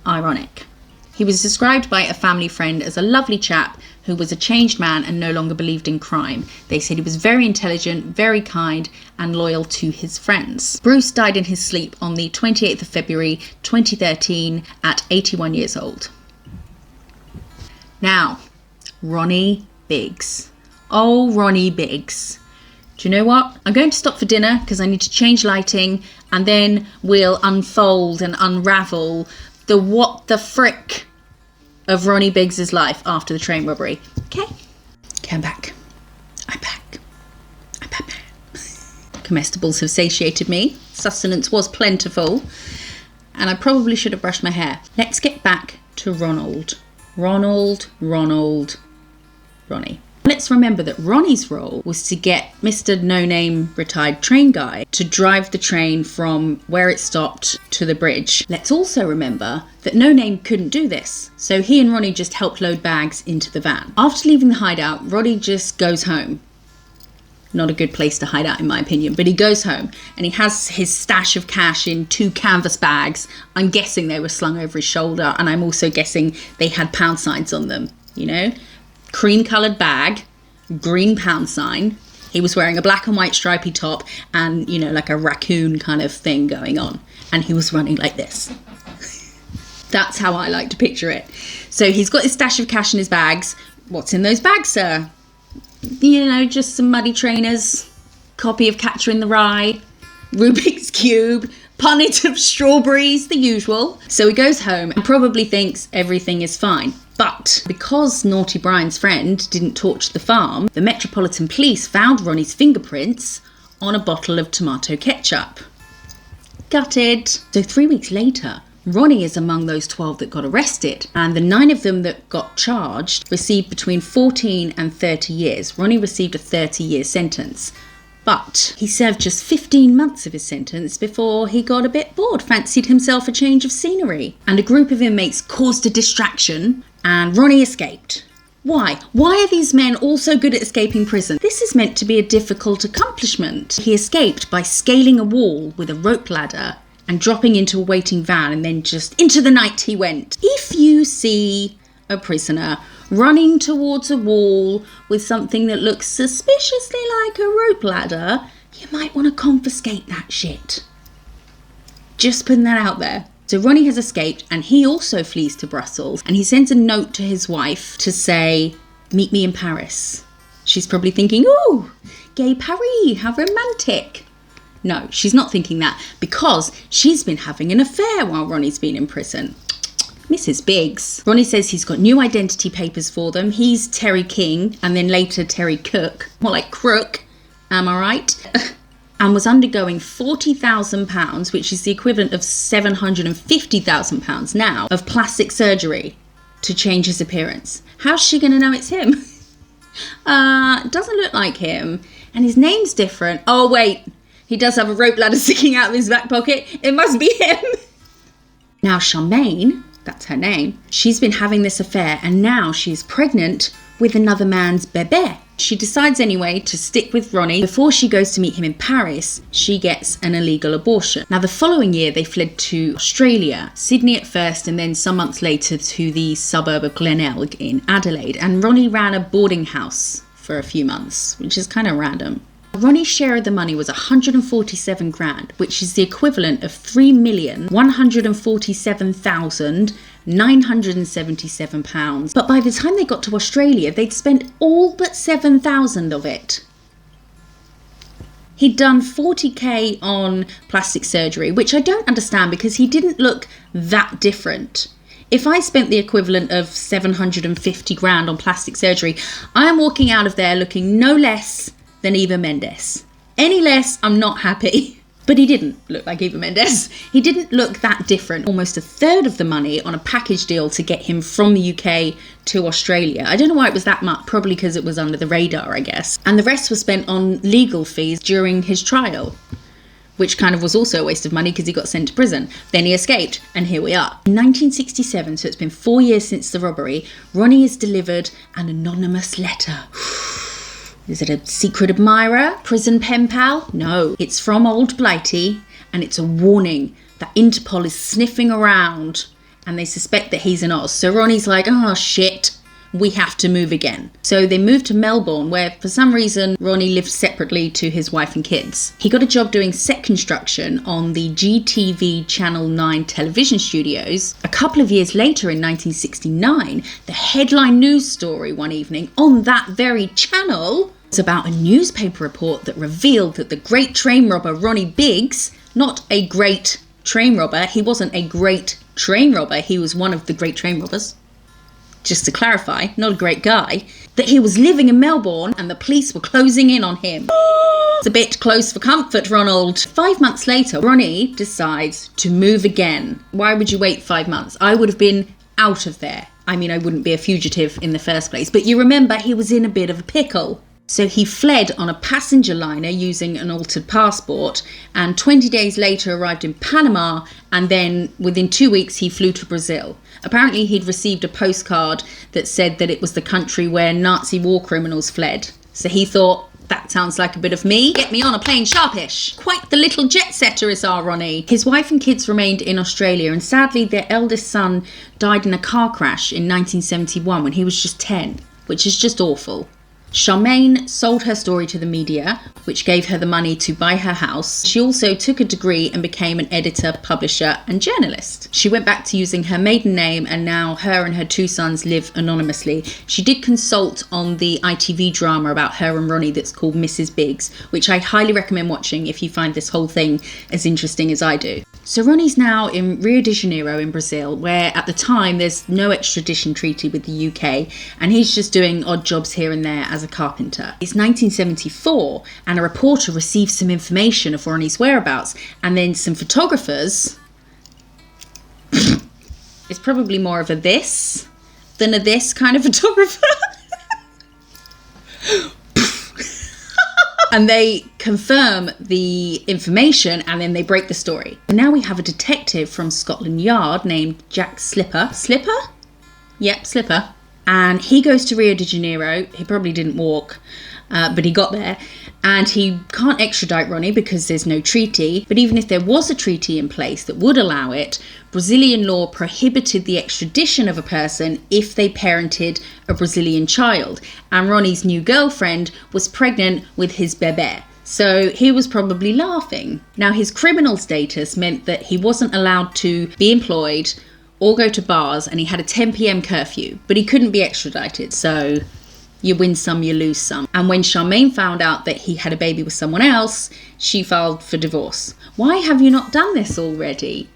Ironic. He was described by a family friend as a lovely chap who was a changed man and no longer believed in crime. They said he was very intelligent, very kind, and loyal to his friends. Bruce died in his sleep on the 28th of February 2013 at 81 years old. Now, Ronnie Biggs. Oh, Ronnie Biggs. Do you know what? I'm going to stop for dinner because I need to change lighting, and then we'll unfold and unravel the what the frick of Ronnie Biggs's life after the train robbery. Okay, I'm back. I'm back. Comestibles have satiated me. Sustenance was plentiful. And I probably should have brushed my hair. Let's get back to Ronnie. Let's remember that Ronnie's role was to get Mr. No-Name retired train guy to drive the train from where it stopped to the bridge. Let's also remember that No-Name couldn't do this, so he and Ronnie just helped load bags into the van. After leaving the hideout, Ronnie just goes home. Not a good place to hide out in my opinion, but he goes home and he has his stash of cash in 2 canvas bags. I'm guessing they were slung over his shoulder, and I'm also guessing they had pound signs on them, you know? Cream coloured bag, green pound sign. He was wearing a black and white stripy top and, you know, like a raccoon kind of thing going on. And he was running like this. That's how I like to picture it. So he's got his stash of cash in his bags. What's in those bags, sir? You know, just some muddy trainers, copy of Catcher in the Rye, Rubik's Cube, punnet of strawberries, the usual. So he goes home and probably thinks everything is fine. But because Naughty Brian's friend didn't torch the farm, the Metropolitan Police found Ronnie's fingerprints on a bottle of tomato ketchup. Gutted. So 3 weeks later, Ronnie is among those 12 that got arrested, and the 9 of them that got charged received between 14 and 30 years. Ronnie received a 30-year sentence. But he served just 15 months of his sentence before he got a bit bored, fancied himself a change of scenery. And a group of inmates caused a distraction and Ronnie escaped. Why? Why are these men all so good at escaping prison? This is meant to be a difficult accomplishment. He escaped by scaling a wall with a rope ladder and dropping into a waiting van, and then just into the night he went. If you see a prisoner running towards a wall with something that looks suspiciously like a rope ladder, you might want to confiscate that shit. Just putting that out there. So Ronnie has escaped and he also flees to Brussels, and he sends a note to his wife to say, meet me in Paris. She's probably thinking, ooh, gay Paris, how romantic. No, she's not thinking that, because she's been having an affair while Ronnie's been in prison. Mrs. Biggs. Ronnie says he's got new identity papers for them. He's Terry King, and then later Terry Cook. More like Crook, am I right? And was undergoing £40,000, which is the equivalent of £750,000 now, of plastic surgery to change his appearance. How's she going to know it's him? Doesn't look like him. And his name's different. Oh, wait. He does have a rope ladder sticking out of his back pocket. It must be him. Now, Charmaine, that's her name, she's been having this affair, and now she's pregnant with another man's bébé. She decides anyway to stick with Ronnie. Before she goes to meet him in Paris, she gets an illegal abortion. Now the following year they fled to Australia, Sydney at first, and then some months later to the suburb of Glenelg in Adelaide. And Ronnie ran a boarding house for a few months, which is kind of random. Ronnie's share of the money was 147 grand, which is the equivalent of £3,147,977. But by the time they got to Australia, they'd spent all but 7,000 of it. He'd done 40k on plastic surgery, which I don't understand because he didn't look that different. If I spent the equivalent of 750 grand on plastic surgery, I am walking out of there looking no less than Eva Mendes. Any less, I'm not happy. But he didn't look like Eva Mendes. He didn't look that different. Almost a third of the money on a package deal to get him from the UK to Australia. I don't know why it was that much, probably because it was under the radar, I guess. And the rest was spent on legal fees during his trial, which kind of was also a waste of money because he got sent to prison. Then he escaped, and here we are. In 1967, so it's been 4 years since the robbery, Ronnie is delivered an anonymous letter. Is it a secret admirer? Prison pen pal? No. It's from old Blighty, and it's a warning that Interpol is sniffing around and they suspect that he's in Oz. So Ronnie's like, oh shit, we have to move again. So they moved to Melbourne, where for some reason Ronnie lived separately to his wife and kids. He got a job doing set construction on the GTV Channel 9 television studios. A couple of years later, in 1969, the headline news story one evening on that very channel was about a newspaper report that revealed that the great train robber Ronnie Biggs, not a great train robber, he wasn't a great train robber, he was one of the great train robbers, just to clarify, not a great guy, that he was living in Melbourne and the police were closing in on him. It's a bit close for comfort, Ronald. 5 months later, Ronnie decides to move again. Why would you wait 5 months? I would have been out of there. I mean, I wouldn't be a fugitive in the first place, but you remember he was in a bit of a pickle. So he fled on a passenger liner using an altered passport, and 20 days later arrived in Panama, and then within 2 weeks he flew to Brazil. Apparently he'd received a postcard that said that it was the country where Nazi war criminals fled. So he thought, that sounds like a bit of me. Get me on a plane sharpish. Quite the little jet setter is our Ronnie. His wife and kids remained in Australia, and sadly their eldest son died in a car crash in 1971 when he was just 10, which is just awful. Charmaine sold her story to the media, which gave her the money to buy her house. She also took a degree and became an editor, publisher, and journalist. She went back to using her maiden name, and now her and her 2 sons live anonymously. She did consult on the ITV drama about her and Ronnie that's called Mrs. Biggs, which I highly recommend watching if you find this whole thing as interesting as I do. So Ronnie's now in Rio de Janeiro in Brazil, where at the time there's no extradition treaty with the UK, and he's just doing odd jobs here and there as a carpenter. It's 1974, and a reporter receives some information of Ronnie's whereabouts, and then some photographers. It's probably more of a this than a this kind of photographer. And they confirm the information, and then they break the story. And now we have a detective from Scotland Yard named Jack Slipper. Slipper? Yep, Slipper. And he goes to Rio de Janeiro. He probably didn't walk, but he got there. And he can't extradite Ronnie because there's no treaty. But even if there was a treaty in place that would allow it, Brazilian law prohibited the extradition of a person if they parented a Brazilian child. And Ronnie's new girlfriend was pregnant with his bebé. So he was probably laughing. Now, his criminal status meant that he wasn't allowed to be employed or go to bars, and he had a 10 p.m. curfew, but he couldn't be extradited. So you win some, you lose some. And when Charmaine found out that he had a baby with someone else, she filed for divorce. Why have you not done this already?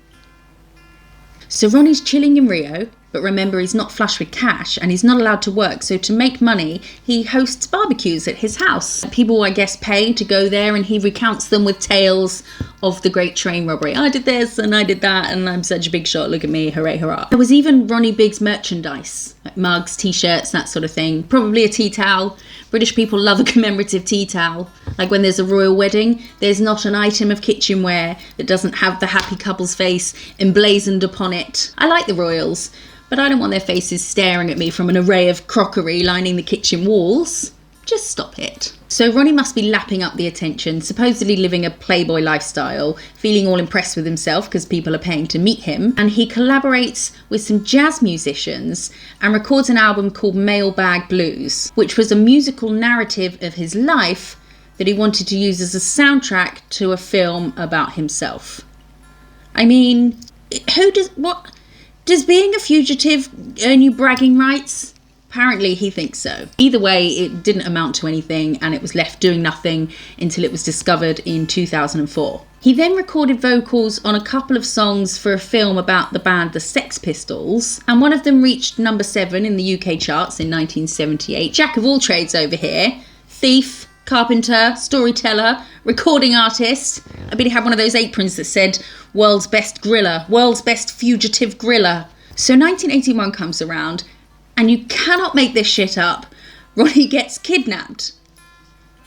So Ronnie's chilling in Rio, but remember he's not flush with cash and he's not allowed to work. So to make money, he hosts barbecues at his house. People, I guess, pay to go there, and he recounts them with tales of the great train robbery. I did this and I did that and I'm such a big shot. Look at me, hooray, hurrah. There was even Ronnie Biggs merchandise, like mugs, t-shirts, that sort of thing. Probably a tea towel. British people love a commemorative tea towel. Like when there's a royal wedding, there's not an item of kitchenware that doesn't have the happy couple's face emblazoned upon it. I like the royals, but I don't want their faces staring at me from an array of crockery lining the kitchen walls. Just stop it. So Ronnie must be lapping up the attention, supposedly living a playboy lifestyle, feeling all impressed with himself because people are paying to meet him. And he collaborates with some jazz musicians and records an album called Mailbag Blues, which was a musical narrative of his life that he wanted to use as a soundtrack to a film about himself. I mean, does being a fugitive earn you bragging rights? Apparently he thinks so. Either way, it didn't amount to anything and it was left doing nothing until it was discovered in 2004. He then recorded vocals on a couple of songs for a film about the band the Sex Pistols, and one of them reached number 7 in the UK charts in 1978. Jack of all trades over here. Thief, carpenter, storyteller, recording artist. I bet he had one of those aprons that said world's best griller, world's best fugitive griller. So 1981 comes around, and you cannot make this shit up. Ronnie gets kidnapped.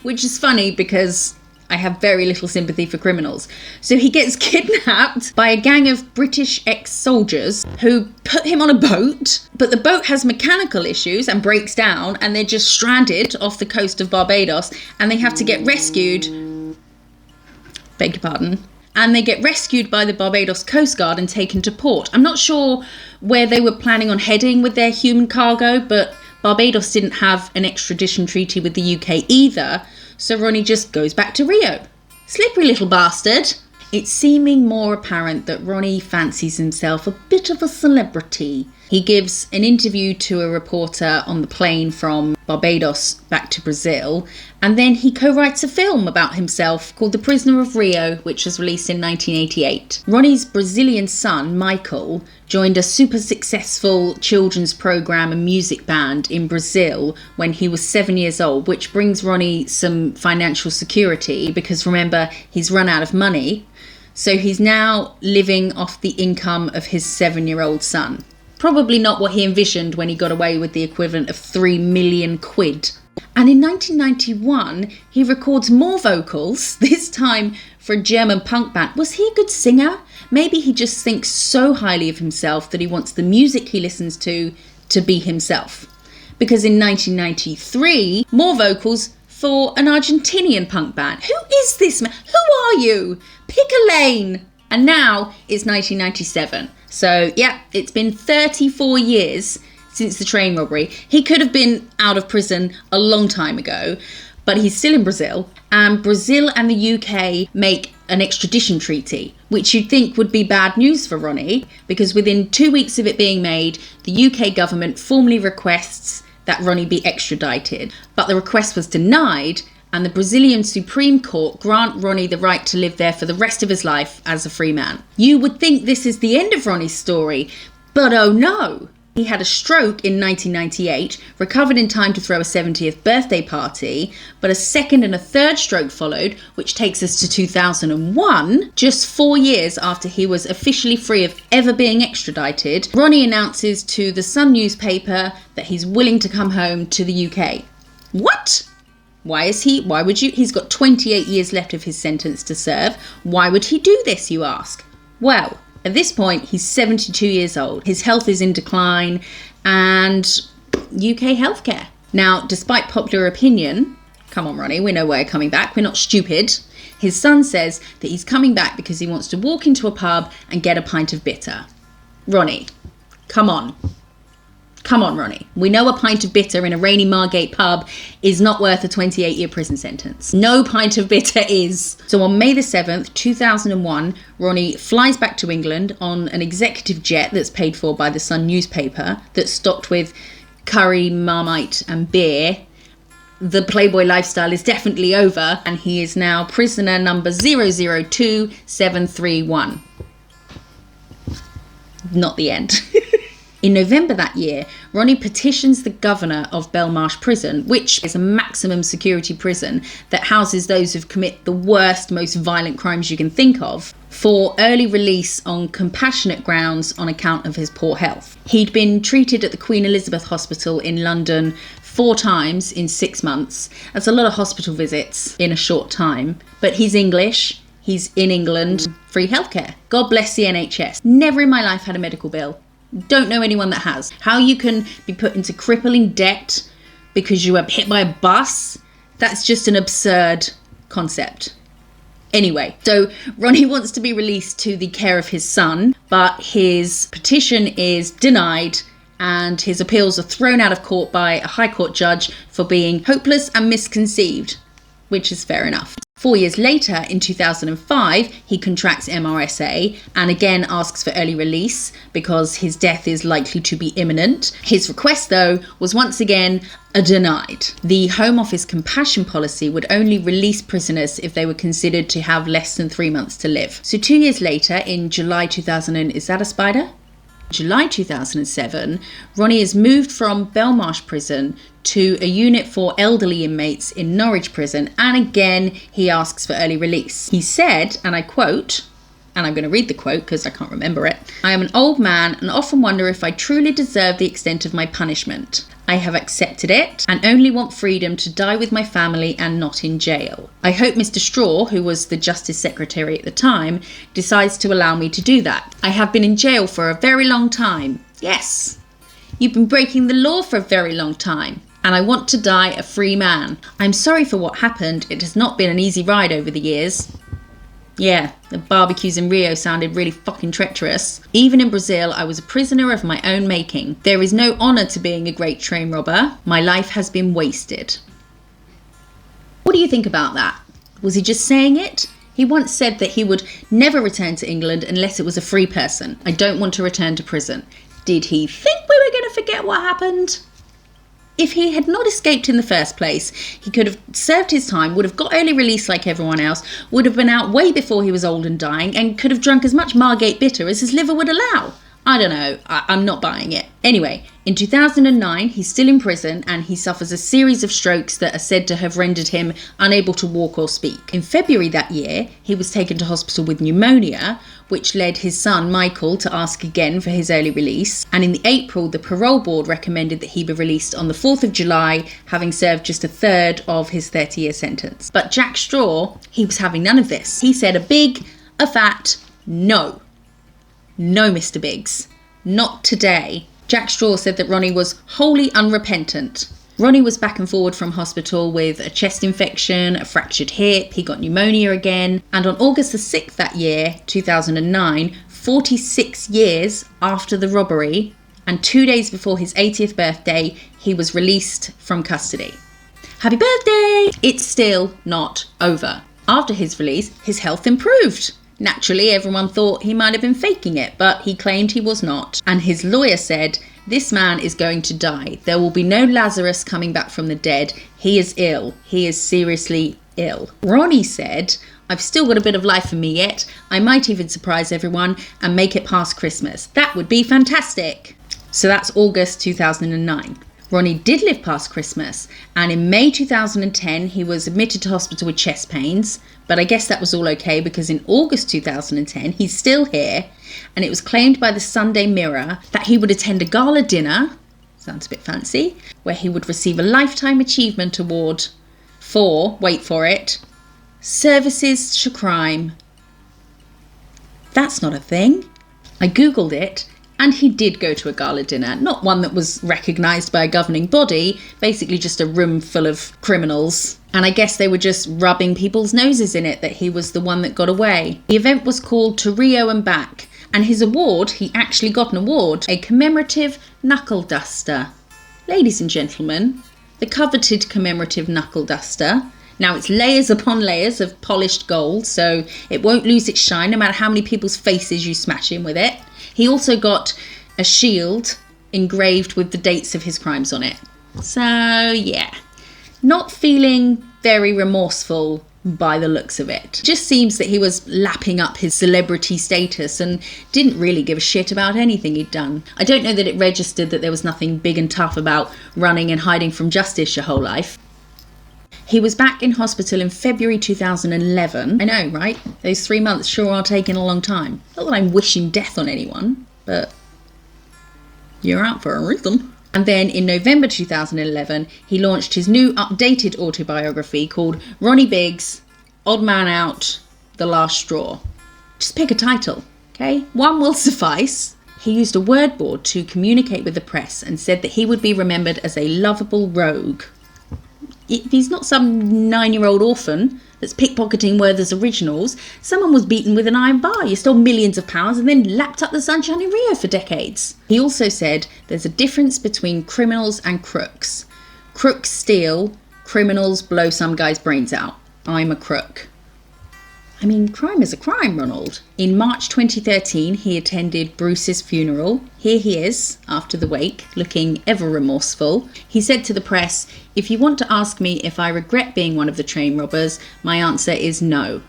Which is funny because I have very little sympathy for criminals. So he gets kidnapped by a gang of British ex-soldiers who put him on a boat, but the boat has mechanical issues and breaks down, and they're just stranded off the coast of Barbados, and they have to get rescued. Beg your pardon. And they get rescued by the Barbados Coast Guard and taken to port. I'm not sure where they were planning on heading with their human cargo, but Barbados didn't have an extradition treaty with the UK either, so Ronnie just goes back to Rio. Slippery little bastard. It's seeming more apparent that Ronnie fancies himself a bit of a celebrity. He gives an interview to a reporter on the plane from Barbados back to Brazil, and then he co-writes a film about himself called The Prisoner of Rio, which was released in 1988. Ronnie's Brazilian son, Michael, joined a super successful children's program and music band in Brazil when he was 7 years old, which brings Ronnie some financial security because, remember, he's run out of money. So he's now living off the income of his 7-year-old son. Probably not what he envisioned when he got away with the equivalent of 3 million quid. And in 1991, he records more vocals, this time for a German punk band. Was he a good singer? Maybe he just thinks so highly of himself that he wants the music he listens to be himself. Because in 1993, more vocals for an Argentinian punk band. Who is this man? Who are you? Pick a lane. And now it's 1997. So, yeah, it's been 34 years since the train robbery. He could have been out of prison a long time ago, but he's still in Brazil. And Brazil and the UK make an extradition treaty, which you'd think would be bad news for Ronnie, because within 2 weeks of it being made, the UK government formally requests that Ronnie be extradited. But the request was denied, and the Brazilian Supreme Court grant Ronnie the right to live there for the rest of his life as a free man. You would think this is the end of Ronnie's story, but oh no! He had a stroke in 1998, recovered in time to throw a 70th birthday party, but a second and a third stroke followed, which takes us to 2001. Just 4 years after he was officially free of ever being extradited, Ronnie announces to the Sun newspaper that he's willing to come home to the UK. What? He's got 28 years left of his sentence to serve. Why would he do this, you ask? Well, at this point, he's 72 years old. His health is in decline and UK healthcare. Now, despite popular opinion, come on, Ronnie, we know why you're coming back. We're not stupid. His son says that he's coming back because he wants to walk into a pub and get a pint of bitter. Ronnie, come on. Come on, Ronnie. We know a pint of bitter in a rainy Margate pub is not worth a 28-year prison sentence. No pint of bitter is. So on May the 7th, 2001, Ronnie flies back to England on an executive jet that's paid for by the Sun newspaper that's stocked with curry, Marmite and beer. The Playboy lifestyle is definitely over, and he is now prisoner number 002731. Not the end. In November that year, Ronnie petitions the governor of Belmarsh Prison, which is a maximum security prison that houses those who commit the worst, most violent crimes you can think of, for early release on compassionate grounds on account of his poor health. He'd been treated at the Queen Elizabeth Hospital in London 4 times in 6 months. That's a lot of hospital visits in a short time. But he's English, he's in England, free healthcare. God bless the NHS. Never in my life had a medical bill. Don't know anyone that has. How you can be put into crippling debt because you were hit by a bus. That's just an absurd concept. Anyway, so Ronnie wants to be released to the care of his son, but his petition is denied and his appeals are thrown out of court by a high court judge for being hopeless and misconceived, which is fair enough. 4 years later, in 2005, he contracts MRSA and again asks for early release because his death is likely to be imminent. His request, though, was once again denied. The Home Office compassion policy would only release prisoners if they were considered to have less than 3 months to live. So 2 years later, in July 2000, is that a spider? July 2007, Ronnie is moved from Belmarsh Prison to a unit for elderly inmates in Norwich Prison, and again he asks for early release. He said, and I quote, and I'm going to read the quote because I can't remember it, "I am an old man and often wonder if I truly deserve the extent of my punishment. I have accepted it and only want freedom to die with my family and not in jail. I hope Mr. Straw, who was the Justice Secretary at the time, decides to allow me to do that. I have been in jail for a very long time." Yes, you've been breaking the law for a very long time. "And I want to die a free man. I'm sorry for what happened. It has not been an easy ride over the years." Yeah, the barbecues in Rio sounded really fucking treacherous. "Even in Brazil, I was a prisoner of my own making. There is no honour to being a great train robber. My life has been wasted." What do you think about that? Was he just saying it? He once said that he would never return to England unless it was a free person. "I don't want to return to prison." Did he think we were going to forget what happened? If he had not escaped in the first place, he could have served his time, would have got early release like everyone else, would have been out way before he was old and dying, and could have drunk as much Margate bitter as his liver would allow. I don't know, I'm not buying it. Anyway, in 2009, he's still in prison and he suffers a series of strokes that are said to have rendered him unable to walk or speak. In February that year, he was taken to hospital with pneumonia, which led his son, Michael, to ask again for his early release. And in April, the parole board recommended that he be released on the 4th of July, having served just a third of his 30-year sentence. But Jack Straw, he was having none of this. He said a fat no. No, Mr. Biggs, not today. Jack Straw said that Ronnie was wholly unrepentant. Ronnie was back and forward from hospital with a chest infection, a fractured hip, he got pneumonia again, and on August the 6th that year, 2009, 46 years after the robbery, and 2 days before his 80th birthday, he was released from custody. Happy birthday! It's still not over. After his release, his health improved. Naturally, everyone thought he might have been faking it, but he claimed he was not. And his lawyer said, "This man is going to die. There will be no Lazarus coming back from the dead. He is ill. He is seriously ill." Ronnie said, "I've still got a bit of life in me yet. I might even surprise everyone and make it past Christmas. That would be fantastic." So that's August 2009. Ronnie did live past Christmas, and in May 2010 he was admitted to hospital with chest pains, but I guess that was all okay because in August 2010 he's still here, and it was claimed by the Sunday Mirror that he would attend a gala dinner, sounds a bit fancy, where he would receive a Lifetime Achievement Award for, wait for it, services to crime. That's not a thing. I googled it. And he did go to a gala dinner, not one that was recognised by a governing body, basically just a room full of criminals. And I guess they were just rubbing people's noses in it that he was the one that got away. The event was called To Rio and Back, and his award, he actually got an award, a commemorative knuckle duster. Ladies and gentlemen, the coveted commemorative knuckle duster. Now it's layers upon layers of polished gold, so it won't lose its shine no matter how many people's faces you smash in with it. He also got a shield engraved with the dates of his crimes on it. So, yeah, not feeling very remorseful by the looks of it. Just seems that he was lapping up his celebrity status and didn't really give a shit about anything he'd done. I don't know that it registered that there was nothing big and tough about running and hiding from justice your whole life. He was back in hospital in February 2011. I know, right? Those 3 months sure are taking a long time. Not that I'm wishing death on anyone, but you're out for a reason. And then in November 2011, he launched his new updated autobiography called Ronnie Biggs, Odd Man Out, The Last Straw. Just pick a title, okay? One will suffice. He used a word board to communicate with the press and said that he would be remembered as a lovable rogue. He's not some 9-year-old orphan that's pickpocketing Werther's originals. Someone was beaten with an iron bar. You stole millions of pounds and then lapped up the sunshine in Rio for decades. He also said there's a difference between criminals and crooks. Crooks steal, criminals blow some guy's brains out. I'm a crook. I mean, crime is a crime, Ronald. In March 2013, he attended Bruce's funeral. Here he is, after the wake, looking ever remorseful. He said to the press, "If you want to ask me if I regret being one of the train robbers, my answer is no.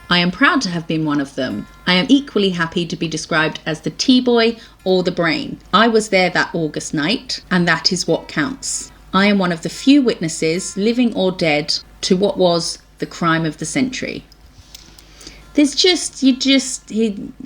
I am proud to have been one of them. I am equally happy to be described as the T-boy or the brain. I was there that August night, and that is what counts. I am one of the few witnesses, living or dead, to what was the crime of the century." He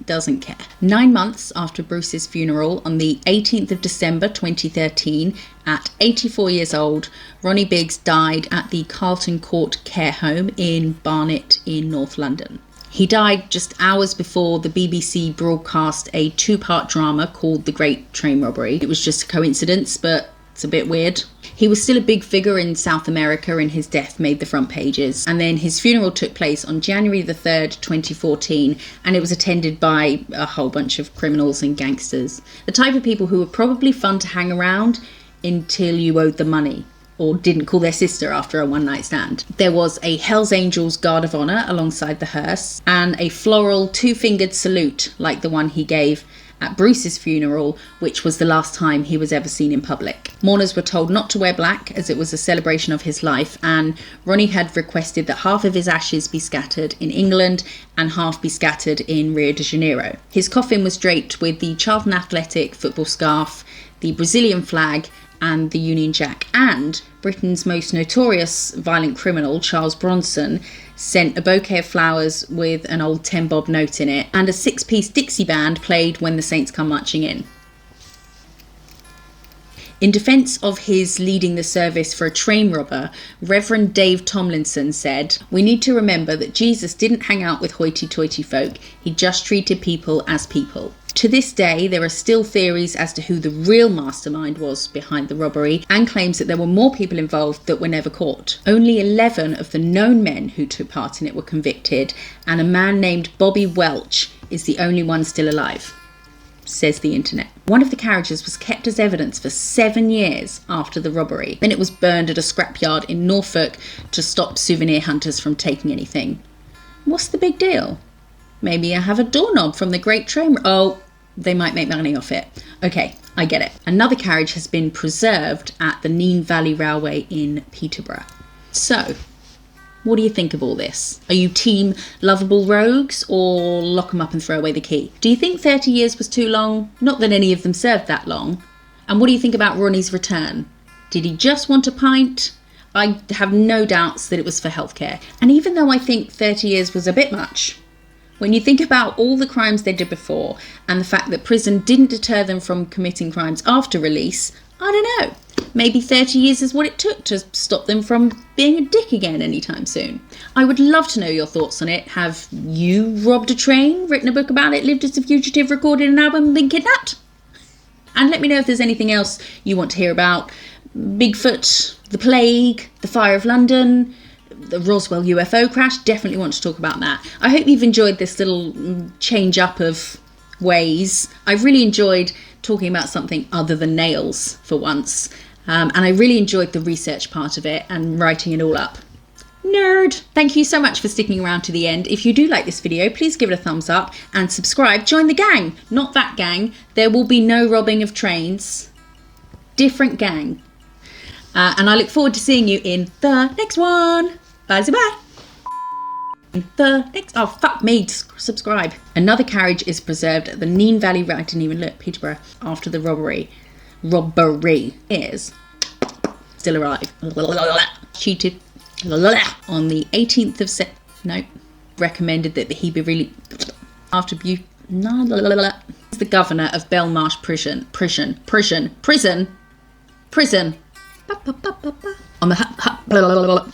doesn't care. 9 months after Bruce's funeral, on the 18th of December 2013, at 84 years old, Ronnie Biggs died at the Carlton Court Care Home in Barnet in North London. He died just hours before the BBC broadcast a 2-part drama called The Great Train Robbery. It was just a coincidence, but it's a bit weird. He was still a big figure in South America and his death made the front pages. And then his funeral took place on January the 3rd, 2014, and it was attended by a whole bunch of criminals and gangsters. The type of people who were probably fun to hang around until you owed them money or didn't call their sister after a one-night stand. There was a Hells Angels Guard of Honour alongside the hearse and a floral 2-fingered salute like the one he gave at Bruce's funeral, which was the last time he was ever seen in public. Mourners were told not to wear black as it was a celebration of his life, and Ronnie had requested that half of his ashes be scattered in England and half be scattered in Rio de Janeiro. His coffin was draped with the Charlton Athletic football scarf, the Brazilian flag and the Union Jack, and Britain's most notorious violent criminal, Charles Bronson, sent a bouquet of flowers with an old 10-bob note in it, and a 6-piece Dixie band played when the Saints come marching in. In defence of his leading the service for a train robber, Reverend Dave Tomlinson said, "We need to remember that Jesus didn't hang out with hoity-toity folk, he just treated people as people." To this day, there are still theories as to who the real mastermind was behind the robbery, and claims that there were more people involved that were never caught. Only 11 of the known men who took part in it were convicted, and a man named Bobby Welch is the only one still alive, says the internet. One of the carriages was kept as evidence for 7 years after the robbery. Then it was burned at a scrapyard in Norfolk to stop souvenir hunters from taking anything. What's the big deal? Maybe I have a doorknob from the Great Train. Oh, they might make money off it. Okay, I get it. Another carriage has been preserved at the Nene Valley Railway in Peterborough. So, what do you think of all this? Are you team lovable rogues or lock them up and throw away the key? Do you think 30 years was too long? Not that any of them served that long. And what do you think about Ronnie's return? Did he just want a pint? I have no doubts that it was for healthcare. And even though I think 30 years was a bit much, when you think about all the crimes they did before and the fact that prison didn't deter them from committing crimes after release, I don't know. Maybe 30 years is what it took to stop them from being a dick again anytime soon. I would love to know your thoughts on it. Have you robbed a train, written a book about it, lived as a fugitive, recorded an album, and been kidnapped? And let me know if there's anything else you want to hear about. Bigfoot, the plague, the fire of London, the Roswell UFO crash. Definitely want to talk about that. I hope you've enjoyed this little change up of ways. I've really enjoyed talking about something other than nails for once. And I really enjoyed the research part of it and writing it all up. Nerd! Thank you so much for sticking around to the end. If you do like this video, please give it a thumbs up and subscribe. Join the gang, not that gang. There will be no robbing of trains. Different gang. And I look forward to seeing you in the next one. Bye-bye. The next, oh fuck me, subscribe. Another carriage is preserved at the Nene Valley, I didn't even look, Peterborough, after the robbery is still alive. Cheated on the 18th of no, recommended that he be really after the governor of Belmarsh prison on the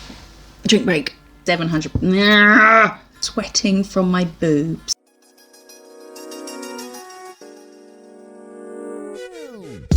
drink break 700 sweating from my boobs. go.